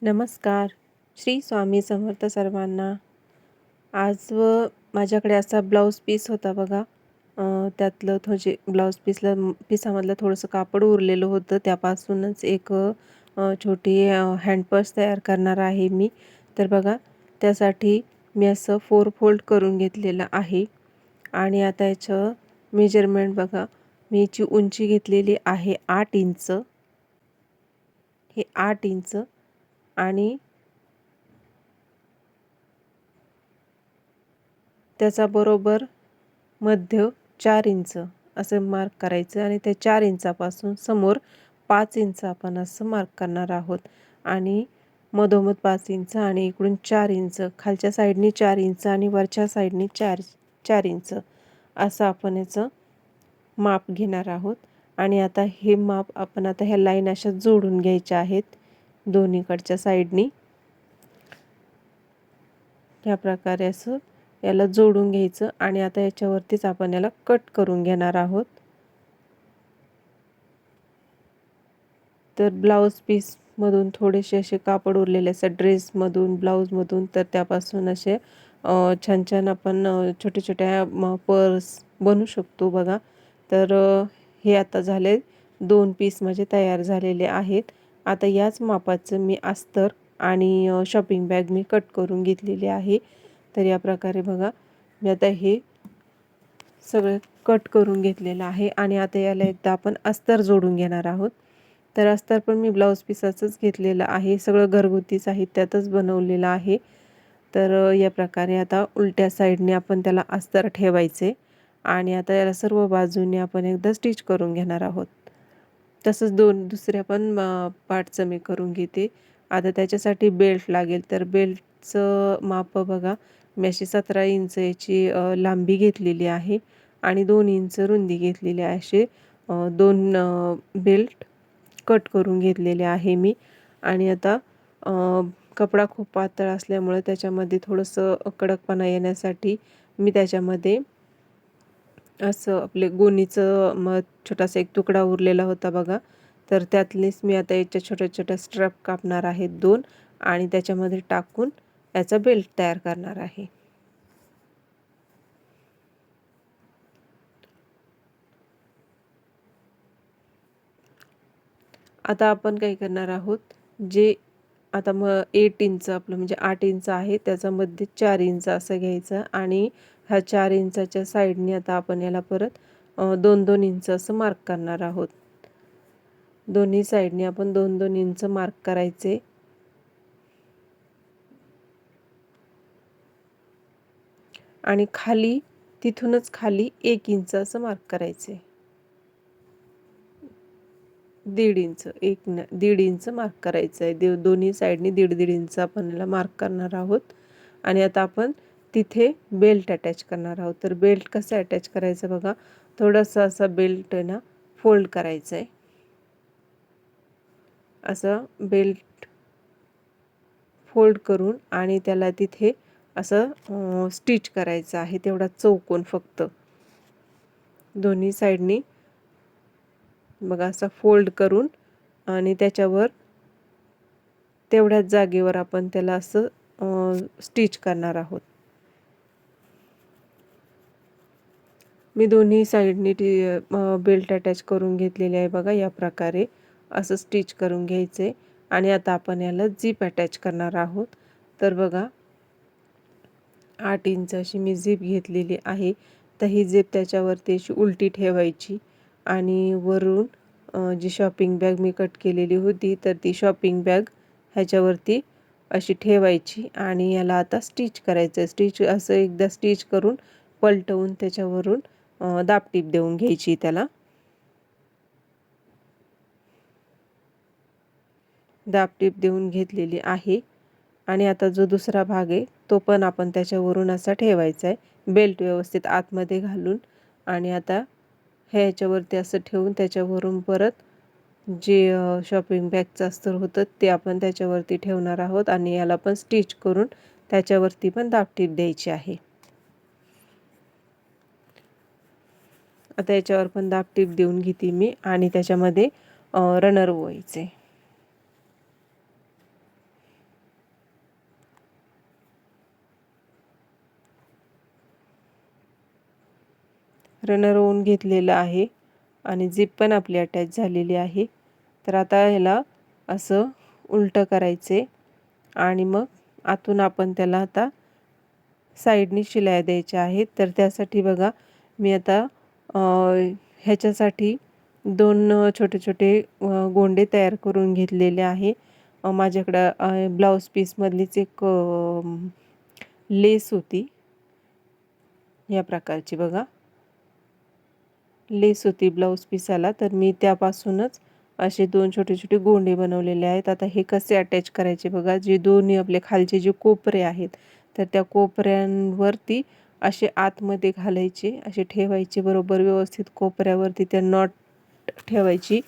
नमस्कार. श्री स्वामी समर्थ सर्वांना. आज माझ्याकडे असा ब्लाऊज पीस होता बघा. त्यातलं म्हणजे ब्लाऊज पिसामधलं थोडंसं कापड उरलेलं होतं. त्यापासूनच एक छोटी हँड पर्स तयार करणार आहे मी. तर बघा, त्यासाठी मी असं 4 फोल्ड करून घेतलेलं आहे. आणि आता याचं मेजरमेंट बघा, मी याची उंची घेतलेली आहे 8 इंच. हे 8 इंच आणि त्याचा बरोबर मध्य 4 इंच असं मार्क करायचं आणि त्या 4 इंचापासून समोर 5 इंच आपण असं मार्क करणार आहोत. आणि मधोमध 5 इंच आणि इकडून 4 इंच, खालच्या साईडनी 4 इंच आणि वरच्या साईडनी 4 इंच असं आपण याचं माप घेणार आहोत. आणि आता हे माप आपण आता ह्या लाईन अशा जोडून घ्यायच्या आहेत दोन्हीकडच्या साईडनी. ह्या प्रकारे असं याला जोडून घ्यायचं आणि आता याच्यावरतीच आपण याला कट करून घेणार आहोत. तर ब्लाऊज पीसमधून थोडेसे असे कापड उरलेले असतात ड्रेसमधून, ब्लाऊजमधून, तर त्यापासून असे छान छान आपण छोट्या छोट्या पर्स बनवू शकतो बघा. तर हे आता झाले 2 पीस माझे तयार झालेले आहेत. आता याच मापाचं मी अस्तर आणि शॉपिंग बॅग मी कट करून घेतलेली आहे. तर या प्रकारे बघा, मी आता हे सगळं कट करून घेतलेलं आहे आणि आता याला एकदा आपण अस्तर जोडून घेणार आहोत. तर अस्तर पण मी ब्लाऊज पिसाचंच घेतलेलं आहे. सगळं घरगुती साहित्यातच बनवलेलं आहे. तर या प्रकारे आता उलट्या साईडने आपण त्याला अस्तर ठेवायचे आणि आता याला सर्व बाजूने आपण एकदा स्टिच करून घेणार आहोत. तसंच दुसऱ्या पण पार्टचं मी करून घेते. आता त्याच्यासाठी बेल्ट लागेल. तर बेल्टचं माप बघा, मी अशी 17 इंच याची लांबी घेतलेली आहे आणि 2 इंच रुंदी घेतलेली आहे. असे 2 बेल्ट कट करून घेतलेले आहे मी. आणि आता कपडा खूप पातळ असल्यामुळे त्याच्यामध्ये थोडंसं कडकपणा येण्यासाठी मी त्याच्यामध्ये असं आपले गोणीचं छोटासा एक तुकडा उरलेला होता बघा. तर त्यातलेच मी आता याच्या छोट्या छोट्या स्ट्रॅप कापणार आहेत 2 आणि त्याच्यामध्ये टाकून याचा बेल्ट तयार करणार आहे. आता आपण काय करणार आहोत, जे आता मग 8 इंच आपलं म्हणजे 8 इंच आहे, त्याच्यामध्ये 4 इंच असं घ्यायचं आणि ह्या 4 इंचाच्या साईडने आता आपण याला परत 2-2 इंच असं मार्क करणार आहोत. दोन्ही साईडने आपण 2-2 इंच मार्क करायचे. आणि खाली तिथूनच खाली 1 इंच असं मार्क करायचे. 1.5 इंच, 1.5 इंच मार्क करायचं आहे. दोन्ही साईडनी 1.5 इंच आपण याला मार्क करणार आहोत. आणि आता आपण तिथे बेल्ट अटॅच करणार आहोत. तर बेल्ट कसं अटॅच करायचं बघा, थोडंसं असा बेल्ट ना फोल्ड करायचं आहे. असं बेल्ट फोल्ड करून आणि त्याला तिथे असं स्टिच करायचं आहे, तेवढा चौकोन फक्त. दोन्ही साईडनी बघा असं फोल्ड करून आणि त्याच्यावर तेवढ्याच जागेवर आपण त्याला असं स्टिच करणार आहोत. मी दोन्ही साईडनी बेल्ट अटॅच करून घेतलेले आहे बघा. या प्रकारे असं स्टिच करून घ्यायचे आणि आता आपण याला झिप अटॅच करणार आहोत. तर बघा, 8 इंच अशी मी झिप घेतलेली आहे. तर ही झिप त्याच्यावरती अशी उलटी ठेवायची आणि वरून जी शॉपिंग बॅग मी कट केलेली होती, तर ती शॉपिंग बॅग ह्याच्यावरती अशी ठेवायची आणि याला आता स्टिच करायचं. स्टिच असं एकदा स्टिच करून पलटवून त्याच्यावरून दाबटीप देऊन घ्यायची त्याला. दाबटीप देऊन घेतलेली आहे आणि आता जो दुसरा भाग आहे तो पण आपण त्याच्यावरून असा ठेवायचा आहे, बेल्ट व्यवस्थित आतमध्ये घालून. आणि आता ह्याच्यावरती असं ठेवून त्याच्यावरून परत जे शॉपिंग बॅगचं अस्तर होतं ते आपण त्याच्यावरती ठेवणार आहोत आणि याला पण स्टिच करून त्याच्यावरती पण दाबटीप द्यायची आहे. आता याच्यावर पण दाबटीप देऊन घेते मी आणि त्याच्यामध्ये रनर ओवायचे. रनर होऊन घेतलेलं आहे आणि झिप पण आपली अटॅच झालेली आहे. तर आता ह्याला असं उलटं करायचे आणि मग आतून आपण त्याला आता साईडनी शिलाई द्यायच्या आहेत. तर त्यासाठी बघा मी आता ह्याच्यासाठी 2 छोटे-छोटे गोंडे तयार करून घेतलेले आहे. माझ्याकडं ब्लाऊज पीसमधलीच एक लेस होती या प्रकारची बघा. लेस होती ब्लाऊज पीसाला, तर मी त्यापासूनच असे 2 छोटे-छोटे गोंडे बनवलेले आहेत. आता हे कसे अटॅच करायचे बघा, जे दोन्ही आपले खालचे जे कोपरे आहेत, तर त्या कोपऱ्यांवरती असे आतमध्ये घालायचे, असे ठेवायचे बरोबर व्यवस्थित कोपऱ्यावरती त्या नॉट ठेवायची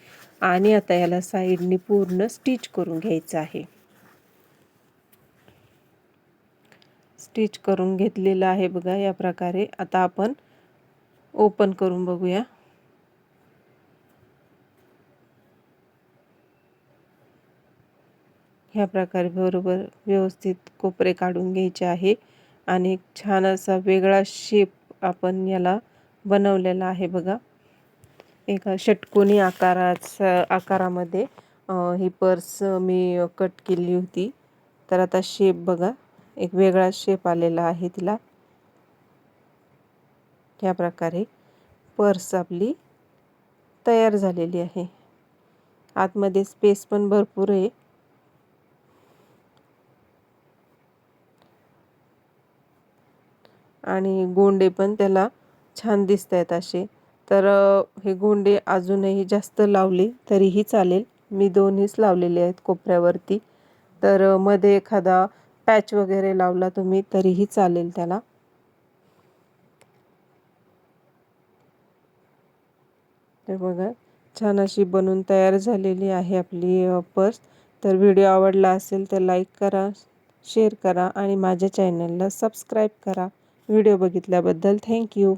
आणि आता याला साईडनी पूर्ण स्टिच करून घ्यायचं आहे. स्टिच करून घेतलेलं आहे बघा या प्रकारे. आता आपण ओपन करून बघूया. ह्या प्रकारे बरोबर व्यवस्थित कोपरे काढून घ्यायचे आहे आणि छान असा वेगळा शेप आपण याला बनवलेला आहे बघा. एका षटकोनी आकारामध्ये ही पर्स मी कट केली होती. तर आता शेप बघा, एक वेगळा शेप आलेला आहे तिला. ह्या प्रकारे पर्स आपली तयार झालेली आहे. आतमध्ये स्पेस पण भरपूर आहे. आणि गोंडे पण त्याला छान दिसत आहेत असे. तर हे गोंडे अजूनही जास्त लावले तरीही चालेल. मी 2हीच लावलेले आहेत कोपऱ्यावरती. तर मध्ये एखादा पॅच वगैरे लावला तुम्ही तरीही चालेल त्याला. तर बघा छान अशी बनून तयार झालेली आहे आपली पर्स. तर व्हिडिओ आवडला असेल तर लाईक करा, शेअर करा आणि माझ्या चॅनलला सबस्क्राईब करा. व्हिडिओ बघितल्याबद्दल थँक्यू.